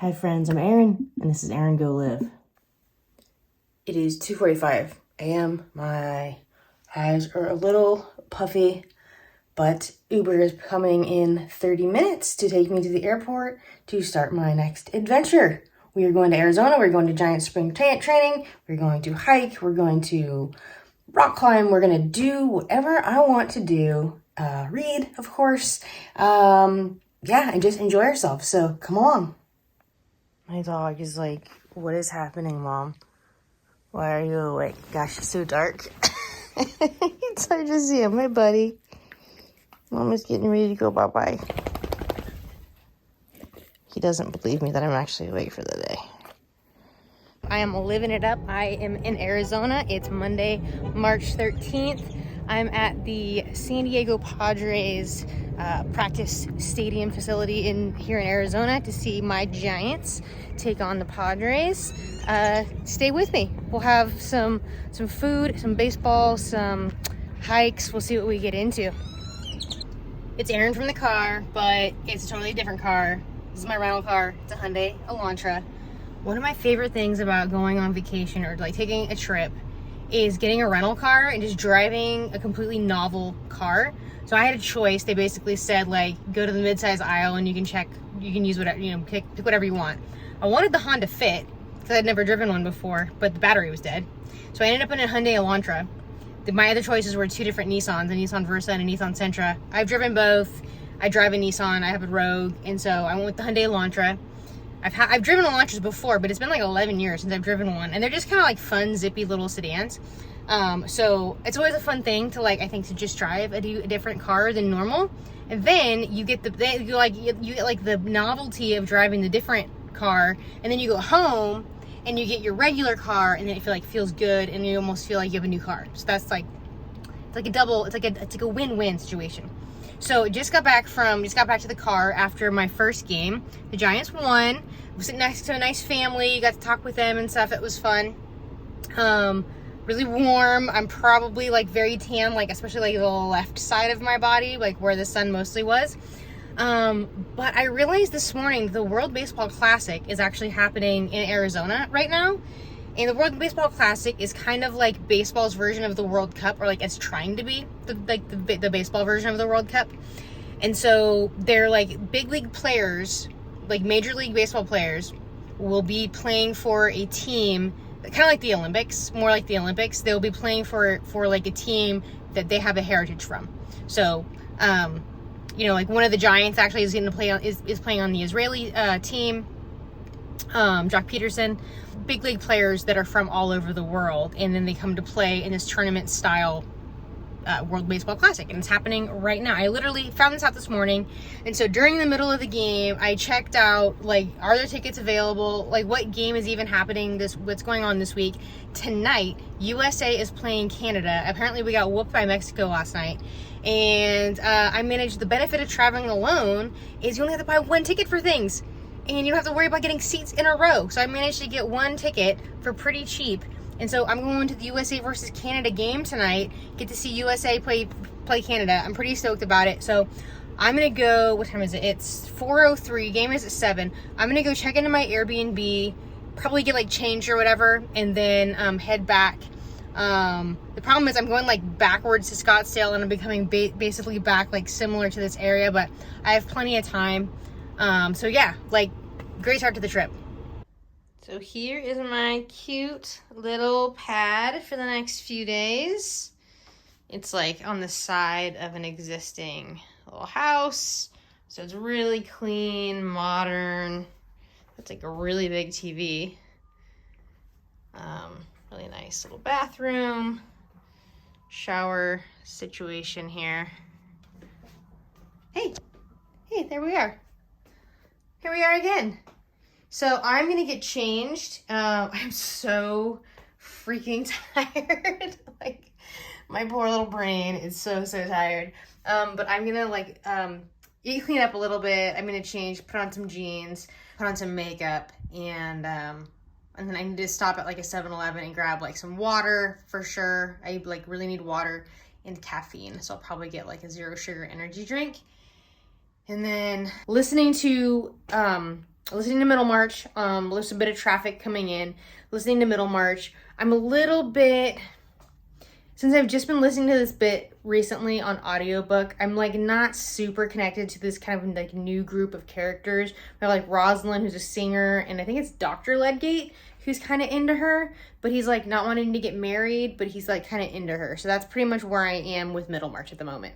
Hi friends, I'm Aaron, and this is Aaron Go Live. It is 2:45 a.m. My eyes are a little puffy, but Uber is coming in 30 minutes to take me to the airport to start my next adventure. We are going to Arizona, we're going to Giant Spring Training, we're going to hike, we're going to rock climb, we're going to do whatever I want to do. Read, of course. And just enjoy ourselves, so come along. My dog is like, what is happening, Mom? Why are you awake? Gosh, it's so dark. It's hard to see him, my buddy. Mom is getting ready to go bye-bye. He doesn't believe me that I'm actually awake for the day. I am living it up. I am in Arizona. It's Monday, March 13th. I'm at the San Diego Padres practice stadium facility here in Arizona to see my Giants take on the Padres. Stay with me. We'll have some food, some baseball, some hikes. We'll see what we get into. It's Aaron from the car, but it's a totally different car. This is my rental car. It's a Hyundai Elantra. One of my favorite things about going on vacation or like taking a trip is getting a rental car and just driving a completely novel car. So I had a choice. They basically said, like, go to the midsize aisle and you can use whatever, pick whatever you want. I wanted the Honda Fit because I'd never driven one before, but the battery was dead. So I ended up in a Hyundai Elantra. My other choices were two different Nissans, a Nissan Versa and a Nissan Sentra. I've driven both. I drive a Nissan, I have a Rogue, and so I went with the Hyundai Elantra. I've driven Elantras before, but it's been like 11 years since I've driven one, and they're just kind of like fun, zippy little sedans. So it's always a fun thing to to just drive a different car than normal, and then you get the novelty of driving the different car, and then you go home and you get your regular car, and then it feels good, and you almost feel like you have a new car. So that's it's like a win-win situation. So just got back to the car after my first game. The Giants won. I was sitting next to a nice family. Got to talk with them and stuff. It was fun. Really warm. I'm probably very tan, especially the left side of my body, where the sun mostly was. But I realized this morning the World Baseball Classic is actually happening in Arizona right now. And the World Baseball Classic is kind of like baseball's version of the World Cup, or it's trying to be the baseball version of the World Cup. And so they're big league players, Major League Baseball players, will be playing for a team, kind of like the Olympics, more like the Olympics. They'll be playing for a team that they have a heritage from. So, one of the Giants actually is going to play is playing on the Israeli team. Jock Peterson, big league players that are from all over the world, and then they come to play in this tournament style World Baseball Classic, and it's happening right now. I literally found this out this morning, and so during the middle of the game, I checked out are there tickets available, what game is even happening, what's going on this week. Tonight, USA is playing Canada. Apparently we got whooped by Mexico last night, and I managed, the benefit of traveling alone is you only have to buy one ticket for things, and you don't have to worry about getting seats in a row. So I managed to get one ticket for pretty cheap. And so I'm going to the USA versus Canada game tonight. Get to see USA play Canada. I'm pretty stoked about it. So I'm going to go, what time is it? It's 4:03. Game is at 7. I'm going to go check into my Airbnb, probably get changed or whatever, and then head back. The problem is I'm going backwards to Scottsdale, and I'm becoming basically back similar to this area, but I have plenty of time. So yeah, great start to the trip. So here is my cute little pad for the next few days. It's on the side of an existing little house. So it's really clean, modern. It's a really big TV. Really nice little bathroom, shower situation here. Hey, there we are. Here we are again. So I'm going to get changed. I'm so freaking tired. My poor little brain is so tired. But I'm going to clean up a little bit. I'm going to change, put on some jeans, put on some makeup, and then I need to stop at a 7-Eleven and grab some water for sure. I really need water and caffeine. So I'll probably get a 0 sugar energy drink. And then listening to listening to Middlemarch, there's a bit of traffic coming in, listening to Middlemarch. I'm a little bit, since I've just been listening to this bit recently on audiobook, I'm like not super connected to this kind of like new group of characters. They're like Rosalind, who's a singer, and I think it's Dr. Ledgate, who's kind of into her, but he's like not wanting to get married, but he's like kind of into her. So that's pretty much where I am with Middlemarch at the moment.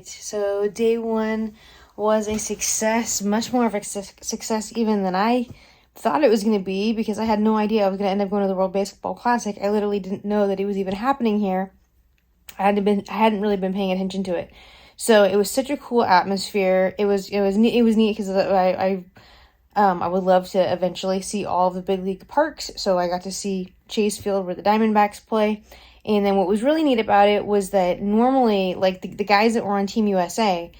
So day one was a success, much more of a success even than I thought it was going to be, because I had no idea I was going to end up going to the World Baseball Classic. I literally didn't know that it was even happening here. I hadn't really been paying attention to it. So it was such a cool atmosphere. It was neat because I would love to eventually see all of the big league parks. So I got to see Chase Field where the Diamondbacks play. And then what was really neat about it was that normally, like the guys that were on Team USA,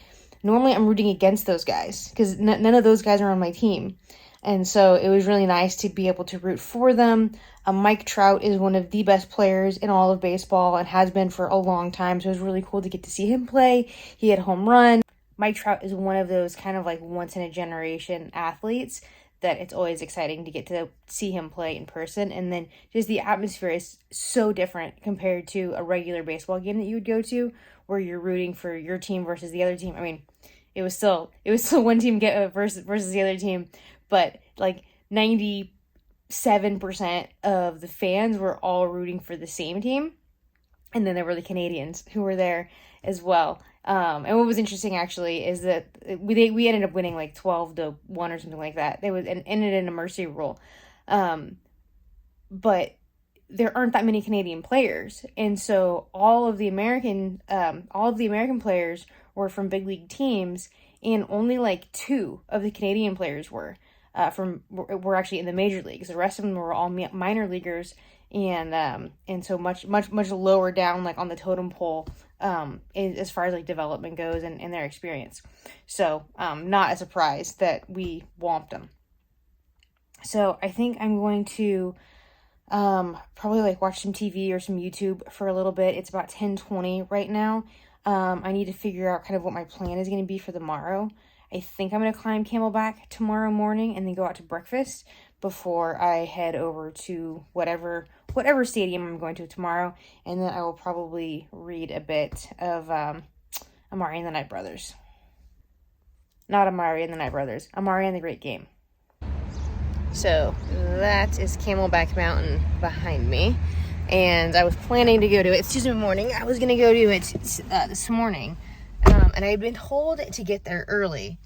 normally I'm rooting against those guys because none of those guys are on my team. And so it was really nice to be able to root for them. Mike Trout is one of the best players in all of baseball and has been for a long time. So it was really cool to get to see him play. He had a home run. Mike Trout is one of those kind of like once in a generation athletes that it's always exciting to get to see him play in person. And then just the atmosphere is so different compared to a regular baseball game that you would go to where you're rooting for your team versus the other team. I mean, it was still one team versus the other team, but like 97% of the fans were all rooting for the same team. And then there were the Canadians who were there as well. And what was interesting actually is that we ended up winning like 12-1 or something like that. They ended in a mercy rule. But there aren't that many Canadian players. And so all of the American players were from big league teams, and only like 2 of the Canadian players were actually in the major leagues. The rest of them were all minor leaguers, and so much lower down, like on the totem pole, as far as like development goes and their experience. So not a surprise that we whomped them. So I think I'm going to probably like watch some TV or some YouTube for a little bit. It's about 10:20 right now. I need to figure out kind of what my plan is going to be for tomorrow. I think I'm going to climb Camelback tomorrow morning and then go out to breakfast before I head over to whatever stadium I'm going to tomorrow. And then I will probably read a bit of Amari and the Night Brothers. Not Amari and the Night Brothers. Amari and the Great Game. So that is Camelback Mountain behind me. And I was planning to go to it. It's Tuesday morning. I was going to go to it this morning. And I had been told to get there early.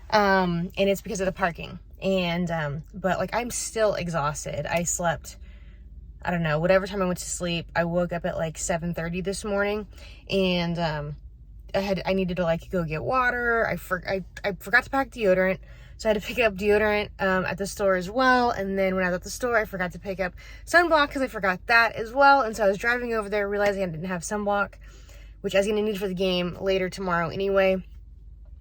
And it's because of the parking. And, but like, I'm still exhausted. I slept, I don't know, whatever time I went to sleep. I woke up at like 7:30 this morning. And, I needed to like go get water. I forgot to pack deodorant. So I had to pick up deodorant, at the store as well. And then when I was at the store, I forgot to pick up sunblock because I forgot that as well. And so I was driving over there, realizing I didn't have sunblock, which I was going to need for the game later tomorrow anyway.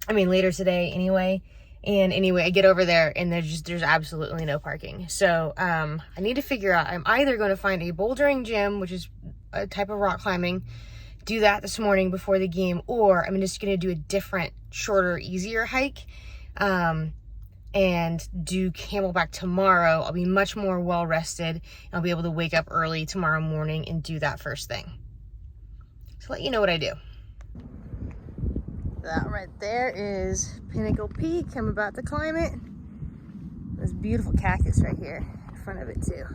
I mean, later today anyway. And anyway, I get over there and there's absolutely no parking. So, I need to figure out, I'm either going to find a bouldering gym, which is a type of rock climbing, do that this morning before the game, or I'm just going to do a different, shorter, easier hike, and do Camelback tomorrow. I'll be much more well rested. I'll be able to wake up early tomorrow morning and do that first thing. So let you know what I do. That right there is Pinnacle Peak. I'm about to climb it. There's beautiful cactus right here in front of it too.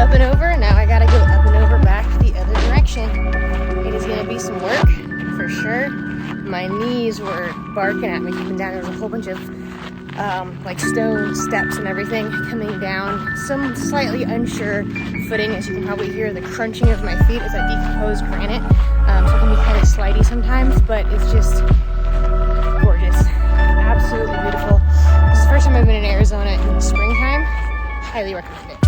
up and over. Now I gotta go up and over back the other direction. It is gonna be some work for sure. My knees were barking at me coming down. There was a whole bunch of like stone steps and everything coming down. Some slightly unsure footing, as you can probably hear the crunching of my feet as I decompose granite. So it can be kind of slidey sometimes, but it's just gorgeous. Absolutely beautiful. This is the first time I've been in Arizona in springtime. Highly recommend it.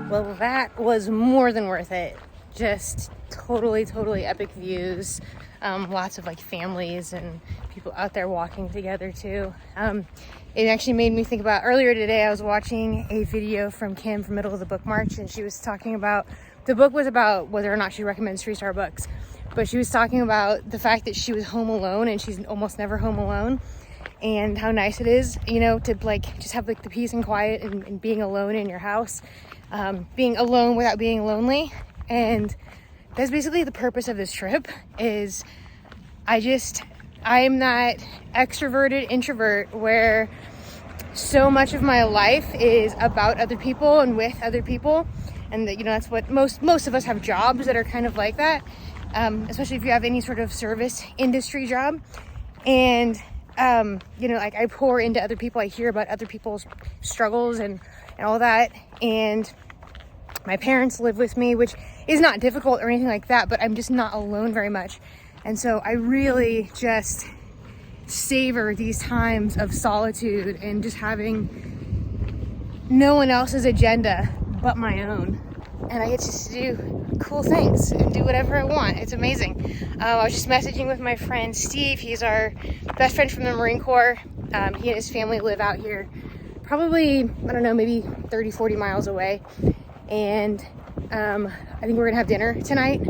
Well, that was more than worth it. Just totally epic views. Lots of like families and people out there walking together too. It actually made me think about earlier today. I was watching a video from Kim from Middle of the Book March, and she was talking about, the book was about whether or not she recommends 3-star books, but she was talking about the fact that she was home alone, and she's almost never home alone, and how nice it is, you know, to like just have like the peace and quiet and being alone in your house. Being alone without being lonely. And that's basically the purpose of this trip. Is I'm that extroverted introvert where so much of my life is about other people and with other people, and that, you know, that's what most of us have jobs that are kind of like that, especially if you have any sort of service industry job. And you know, like I pour into other people, I hear about other people's struggles and all that. And my parents live with me, which is not difficult or anything like that, but I'm just not alone very much. And so I really just savor these times of solitude and just having no one else's agenda but my own. And I get to do cool things and do whatever I want. It's amazing. I was just messaging with my friend Steve. He's our best friend from the Marine Corps. He and his family live out here probably, I don't know, maybe 30-40 miles away. And I think we're gonna have dinner tonight.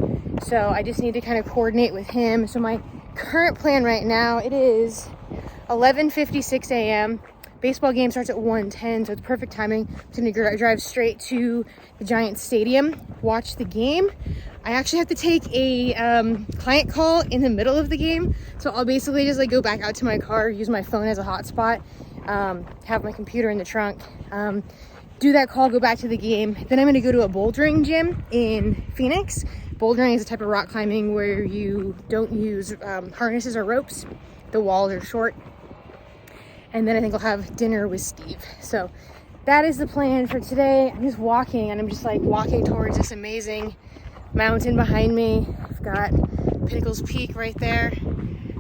So I just need to kind of coordinate with him. So my current plan right now, it is 11:56 a.m. Baseball game starts at 1:10, so it's perfect timing. I'm gonna drive straight to the Giants stadium, watch the game. I actually have to take a client call in the middle of the game. So I'll basically just like go back out to my car, use my phone as a hotspot, have my computer in the trunk, do that call, go back to the game. Then I'm gonna go to a bouldering gym in Phoenix. Bouldering is a type of rock climbing where you don't use harnesses or ropes. The walls are short. And then I think I'll have dinner with Steve. So that is the plan for today. I'm just walking, and I'm just like walking towards this amazing mountain behind me. I've got Pinnacle Peak right there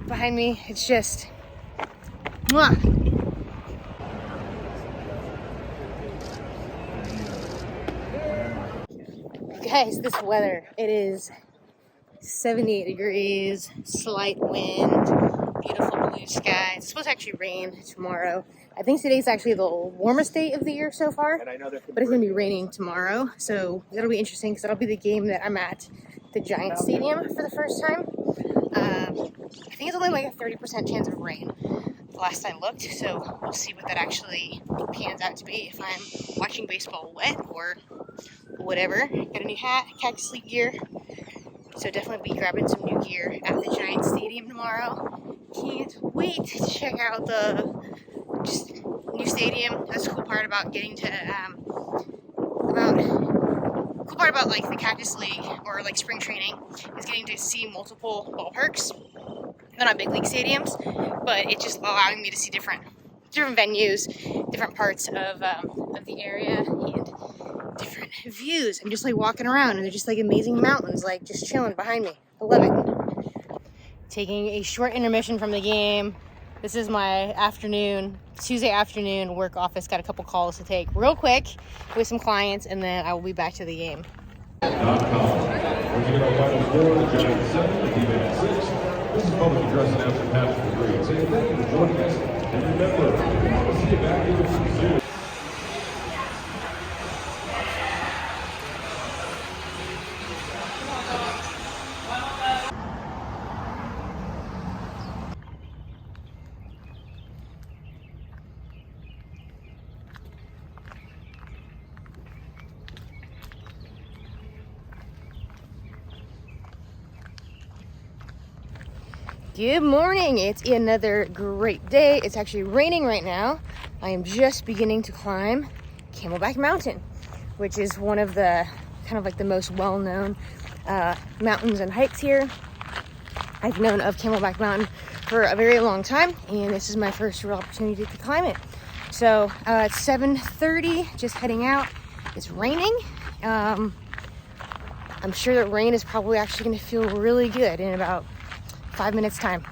behind me. It's just, mwah. Guys, this weather, it is 78 degrees, slight wind, beautiful blue sky. It's supposed to actually rain tomorrow. I think today's actually the warmest day of the year so far, but it's going to be raining tomorrow. So that'll be interesting because that'll be the game that I'm at the Giants Stadium for the first time. I think it's only like a 30% chance of rain the last I looked. So we'll see what that actually pans out to be, if I'm watching baseball wet or whatever. Got a new hat, cactus sleep gear. So definitely be grabbing some new gear at the Giants Stadium tomorrow. Can't wait to check out the just new stadium. That's the cool part about getting to like the Cactus League or like spring training is getting to see multiple ballparks. They're not big league stadiums, but it's just allowing me to see different venues, different parts of the area, and different views. I'm just like walking around, and they're just like amazing mountains, like just chilling behind me. I love it. Taking a short intermission from the game. This is my Tuesday afternoon work office. Got a couple calls to take real quick with some clients, and then I will be back to the game. This is public address announcement Patrick Green. Saying thank you for joining us, and remember, we'll see you back here soon. Good morning. It's another great day. It's actually raining right now. I am just beginning to climb Camelback Mountain, which is one of the kind of like the most well-known mountains and hikes here. I've known of Camelback Mountain for a very long time, and this is my first real opportunity to climb it. So it's 7:30, just heading out. It's raining. I'm sure that rain is probably actually going to feel really good in about 5 minutes time.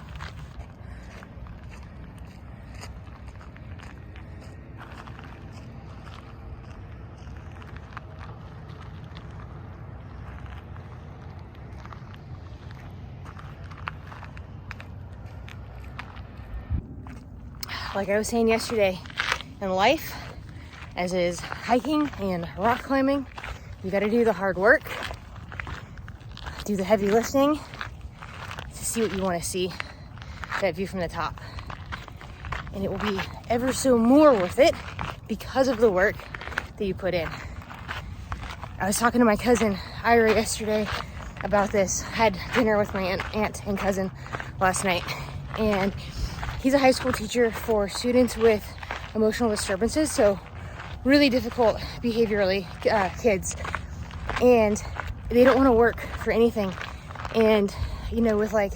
Like I was saying yesterday, in life, as is hiking and rock climbing, you got to do the hard work, do the heavy lifting to see what you want to see, that view from the top. And it will be ever so more worth it because of the work that you put in. I was talking to my cousin Ira yesterday about this. I had dinner with my aunt and cousin last night, and he's a high school teacher for students with emotional disturbances, so really difficult behaviorally kids, and they don't want to work for anything. And you know, with like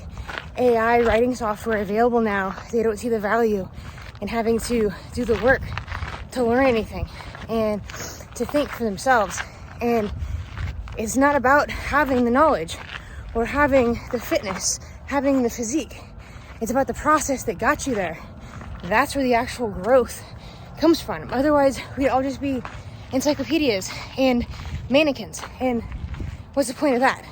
AI writing software available now, they don't see the value in having to do the work to learn anything and to think for themselves. And it's not about having the knowledge or having the fitness, having the physique. It's about the process that got you there. That's where the actual growth comes from. Otherwise, we'd all just be encyclopedias and mannequins. And what's the point of that?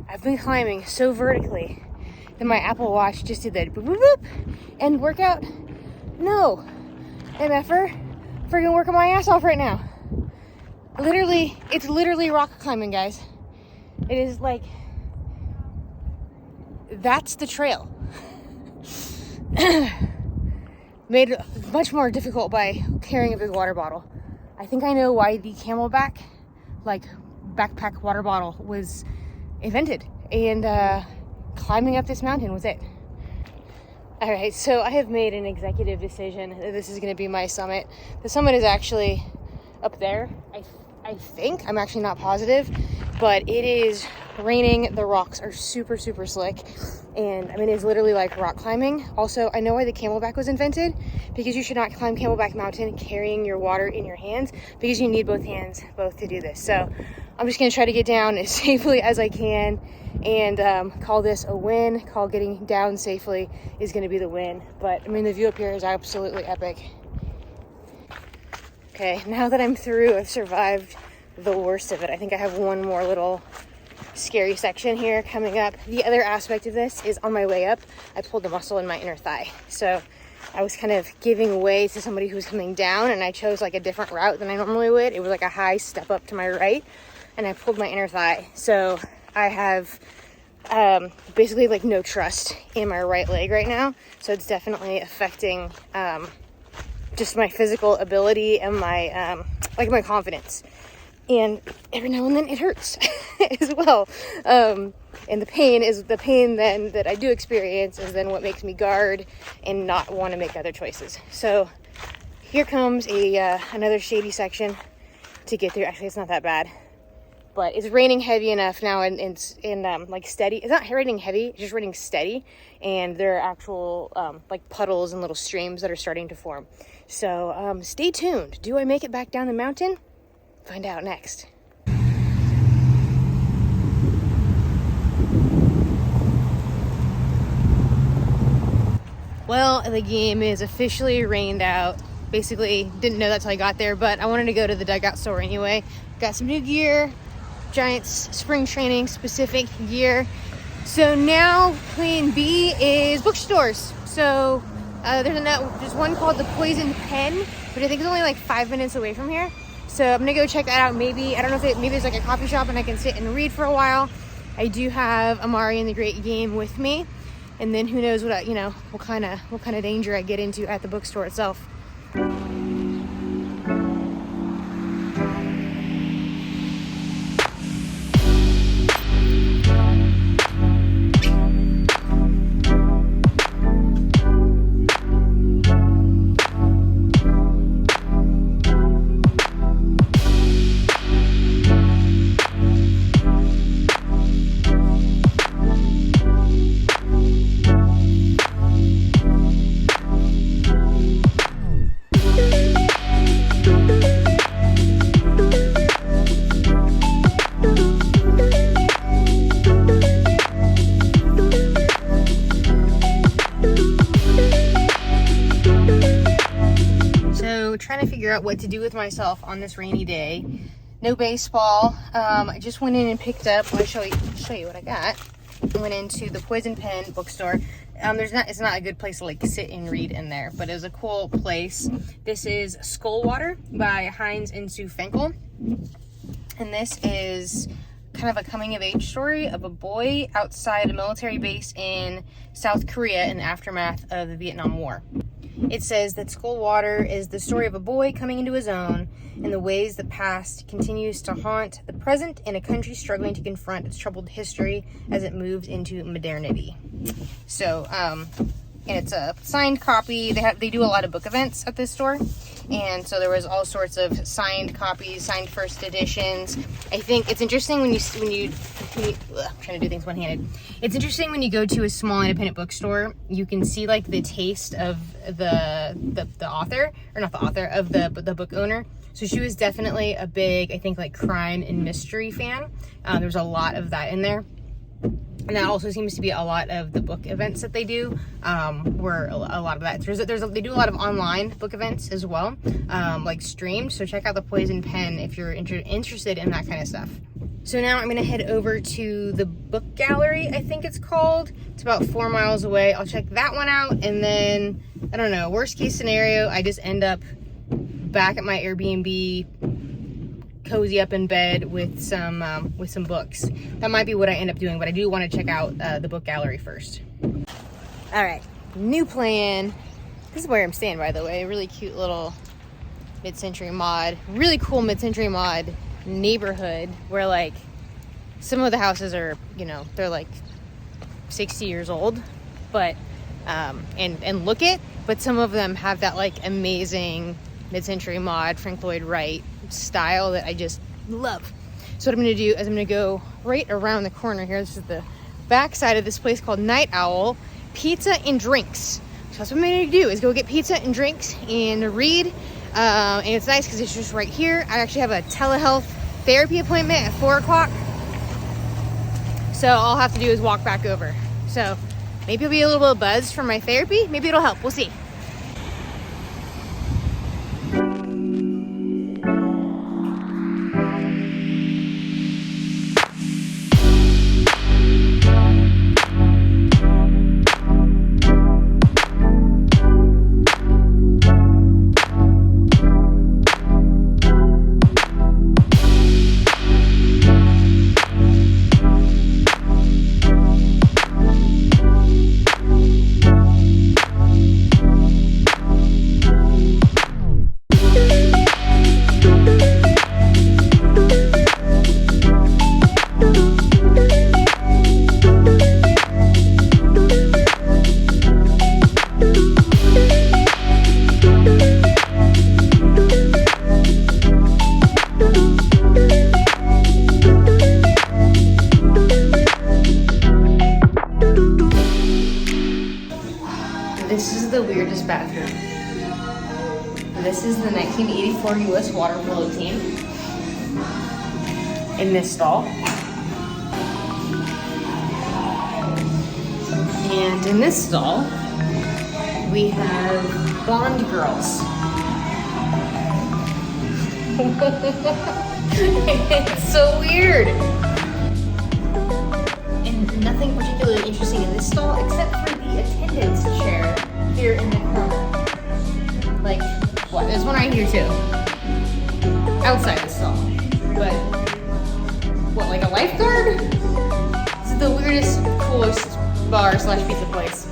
I've been climbing so vertically that my Apple Watch just did that boop, boop, boop, and workout. No. MFer, freaking working my ass off right now. Literally, it's literally rock climbing, guys. It is like, that's the trail. Made much more difficult by carrying a big water bottle. I think I know why the Camelback, like backpack water bottle, was invented. And climbing up this mountain was it. All right, so I have made an executive decision that this is going to be my summit. The summit is actually up there, I think. I'm actually not positive, but it is raining. The rocks are super, super slick. And I mean, it's literally like rock climbing. Also, I know why the Camelback was invented, because you should not climb Camelback Mountain carrying your water in your hands, because you need both hands to do this. So I'm just going to try to get down as safely as I can and call this a win. Call getting down safely is going to be the win. But I mean, the view up here is absolutely epic. Okay, now that I'm through, I've survived the worst of it. I think I have one more little scary section here coming up. The other aspect of this is on my way up, I pulled a muscle in my inner thigh. So I was kind of giving way to somebody who was coming down, and I chose like a different route than I normally would. It was like a high step up to my right, and I pulled my inner thigh. So I have basically like no trust in my right leg right now. So it's definitely affecting just my physical ability and my like my confidence. And every now and then it hurts as well. And the pain then that I do experience is then what makes me guard and not want to make other choices. So here comes another shady section to get through. Actually, it's not that bad, but it's raining heavy enough now, and it's like steady. It's not raining heavy, it's just raining steady. And there are actual like puddles and little streams that are starting to form. So stay tuned. Do I make it back down the mountain? Find out next. Well, the game is officially rained out. Basically, didn't know that till I got there, but I wanted to go to the dugout store anyway. Got some new gear, Giants spring training specific gear. So now plan B is bookstores. So there's one called the Poison Pen, which I think is only like 5 minutes away from here. So I'm gonna go check that out. Maybe, I don't know if maybe there's like a coffee shop and I can sit and read for a while. I do have Amari and the Great Game with me, and then who knows what kind of danger I get into at the bookstore itself. trying to figure out what to do with myself on this rainy day. No baseball. I just went in and picked up, I'll show you what I got. I went into the Poison Pen bookstore. It's not a good place to like sit and read in there, but it was a cool place. This is Skullwater by Heinz and Sue Finkel. And this is kind of a coming of age story of a boy outside a military base in South Korea in the aftermath of the Vietnam War. It says that Skullwater is the story of a boy coming into his own in the ways the past continues to haunt the present in a country struggling to confront its troubled history as it moves into modernity. So, and it's a signed copy. They do a lot of book events at this store. And so there was all sorts of signed copies, signed first editions. I think it's interesting when you I'm trying to do things one-handed. It's interesting when you go to a small independent bookstore, you can see like the taste of the author, or not the author, of the book owner. So she was definitely a big, I think, like crime and mystery fan. There's a lot of that in there. And that also seems to be a lot of the book events that they do, were a lot of that. They do a lot of online book events as well, like streamed. So check out the Poison Pen if you're interested in that kind of stuff. So now I'm gonna head over to the book gallery, I think it's called. It's about 4 miles away. I'll check that one out, and then, I don't know, worst case scenario, I just end up back at my Airbnb, cozy up in bed with some books. That might be what I end up doing, but I do want to check out the book gallery first. All right, new plan. This is where I'm staying, by the way. A really cute little mid-century mod, really cool mid-century mod neighborhood where like some of the houses are, you know, they're like 60 years old, but and look it, but some of them have that like amazing mid-century mod Frank Lloyd Wright style that I just love. So what I'm going to do is I'm going to go right around the corner here. This is the back side of this place called Night Owl Pizza and Drinks. So that's what I'm going to do, is go get pizza and drinks and read. And it's nice because it's just right here. I actually have a telehealth therapy appointment at 4 o'clock. So all I'll have to do is walk back over. So maybe it'll be a little bit of buzz from my therapy. Maybe it'll help. We'll see. This is the weirdest bathroom. This is the 1984 U.S. water polo team in this stall. And in this stall, we have Bond girls. It's so weird. And nothing particularly interesting in this stall except for the attendance chair here in the corner. Like, what? There's one right here too. Outside the stall. But, what, like a lifeguard? This is the weirdest, coolest bar / pizza place.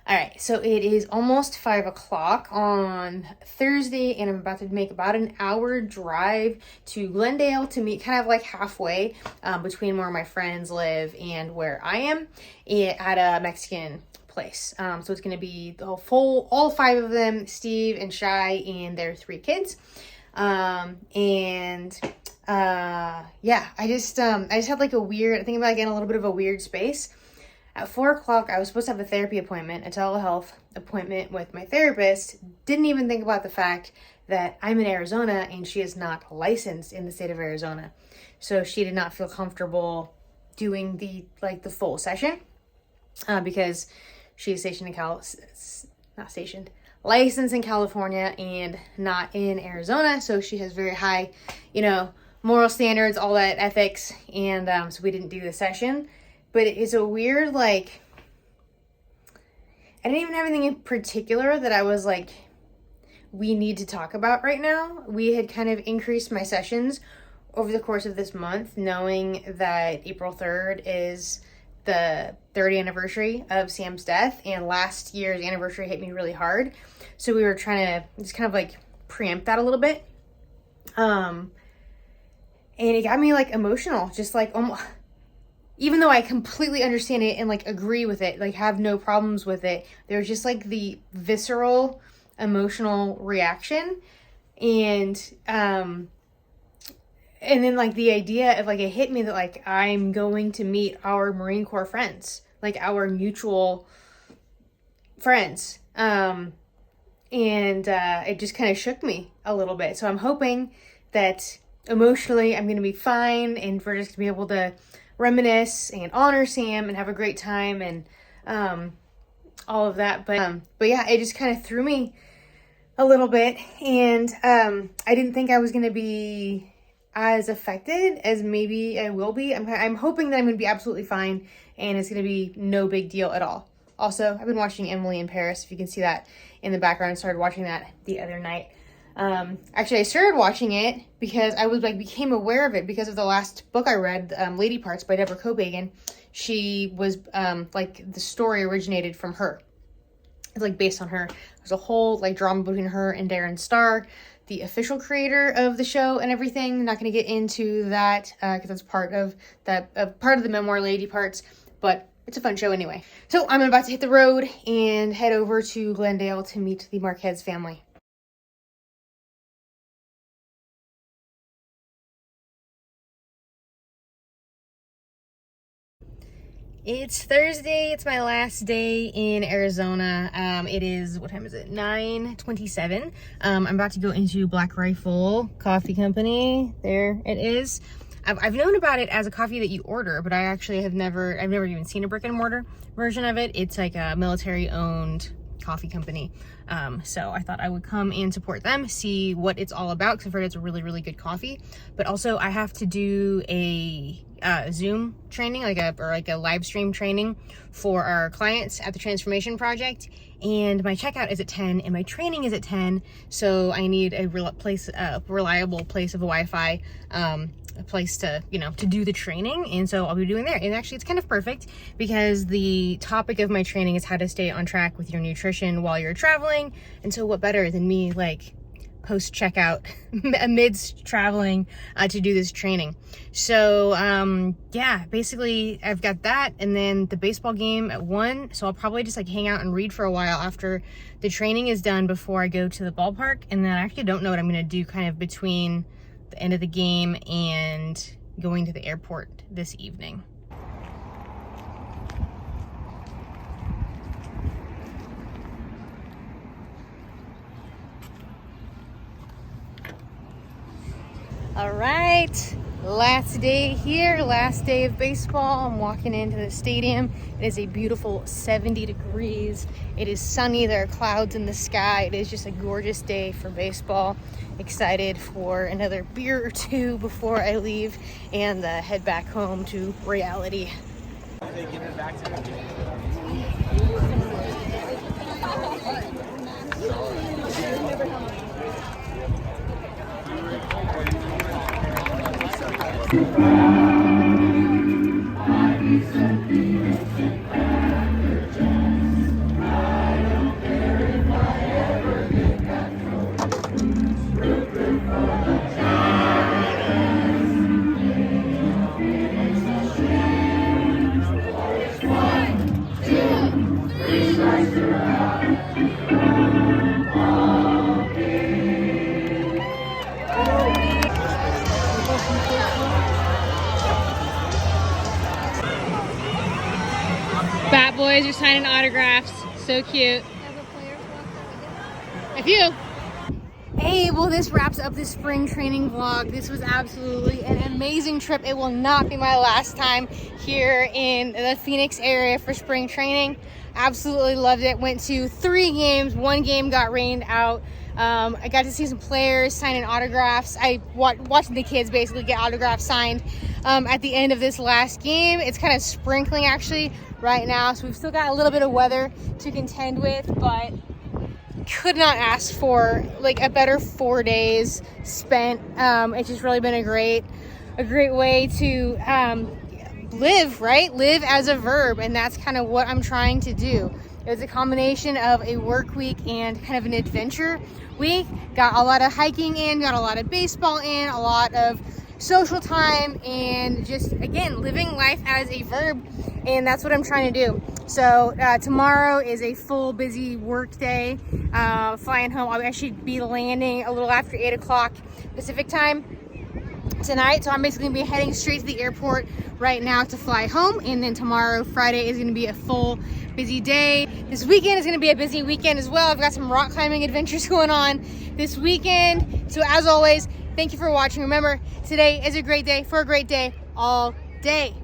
Alright, so it is almost 5 o'clock on Thursday, and I'm about to make about an hour drive to Glendale to meet kind of like halfway between where my friends live and where I am at a Mexican place. So it's going to be the whole all 5 of them, Steve and Shy and their 3 kids. Yeah, I just had like a weird, I think about getting a little bit of a weird space. At 4 o'clock, I was supposed to have a therapy appointment, a telehealth appointment with my therapist. Didn't even think about the fact that I'm in Arizona and she is not licensed in the state of Arizona. So she did not feel comfortable doing the full session because she is stationed in licensed in California and not in Arizona. So she has very high, you know, moral standards, all that ethics. And so we didn't do the session. But it's a weird, like, I didn't even have anything in particular that I was like, we need to talk about right now. We had kind of increased my sessions over the course of this month, knowing that April 3rd is the 30th anniversary of Sam's death, and last year's anniversary hit me really hard. So we were trying to just kind of like preempt that a little bit. And it got me like emotional, just like almost, even though I completely understand it and like agree with it, like have no problems with it, there's just like the visceral emotional reaction. And then like the idea of like, it hit me that like I'm going to meet our Marine Corps friends, like our mutual friends. And it just kind of shook me a little bit. So I'm hoping that emotionally I'm going to be fine, and we're just going to be able to reminisce and honor Sam and have a great time and all of that. But yeah, it just kind of threw me a little bit, and I didn't think I was going to be as affected as maybe I will be. I'm hoping that I'm going to be absolutely fine and it's going to be no big deal at all. Also, I've been watching Emily in Paris, if you can see that in the background. I started watching that the other night. Actually, I started watching it because I was like became aware of it because of the last book I read, Lady Parts by Deborah Cobagan. She was like the story originated from her. It's like based on her. There's a whole like drama between her and Darren Star, the official creator of the show and everything. I'm not going to get into that because that's part of that part of the memoir, Lady Parts, but it's a fun show anyway. So I'm about to hit the road and head over to Glendale to meet the Marquez family. It's Thursday. It's my last day in Arizona. It is, what time is it? 9:27. I'm about to go into Black Rifle Coffee Company. There it is. I've known about it as a coffee that you order, but I actually I've never even seen a brick and mortar version of it. It's like a military owned coffee company. So I thought I would come and support them, see what it's all about, because I've heard it's a really, really good coffee. But also I have to do a Zoom training, like a live stream training for our clients at the Transformation Project. And my checkout is at 10 and my training is at 10. So I need a reliable place of a Wi-Fi, a place to, to do the training. And so I'll be doing there. And actually it's kind of perfect because the topic of my training is how to stay on track with your nutrition while you're traveling. And so what better than me, like, post-checkout amidst traveling to do this training. So yeah, basically I've got that, and then the baseball game at 1, so I'll probably just like hang out and read for a while after the training is done before I go to the ballpark. And then I actually don't know what I'm going to do kind of between the end of the game and going to the airport this evening. All right, last day here, last day of baseball. I'm walking into the stadium. It is a beautiful 70 degrees. It is sunny, there are clouds in the sky. It is just a gorgeous day for baseball. Excited for another beer or two before I leave and head back home to reality. Bat boys are signing autographs. So cute. A few. Hey, well, this wraps up the spring training vlog. This was absolutely an amazing trip. It will not be my last time here in the Phoenix area for spring training. Absolutely loved it. Went to 3 games. 1 game got rained out. I got to see some players signing autographs. I watching the kids basically get autographs signed at the end of this last game. It's kind of sprinkling actually right now, so we've still got a little bit of weather to contend with, but could not ask for like a better 4 days spent. It's just really been a great way to live, right? Live as a verb, and that's kind of what I'm trying to do. It was a combination of a work week and kind of an adventure week. Got a lot of hiking in, got a lot of baseball in, a lot of social time, and just again living life as a verb, and that's what I'm trying to do. So tomorrow is a full busy work day. Flying home, I'll actually be landing a little after 8 o'clock Pacific time tonight, so I'm basically gonna be heading straight to the airport right now to fly home, and then tomorrow, Friday, is gonna be a full busy day. This weekend is gonna be a busy weekend as well. I've got some rock climbing adventures going on this weekend. So as always, thank you for watching. Remember, today is a great day for a great day all day.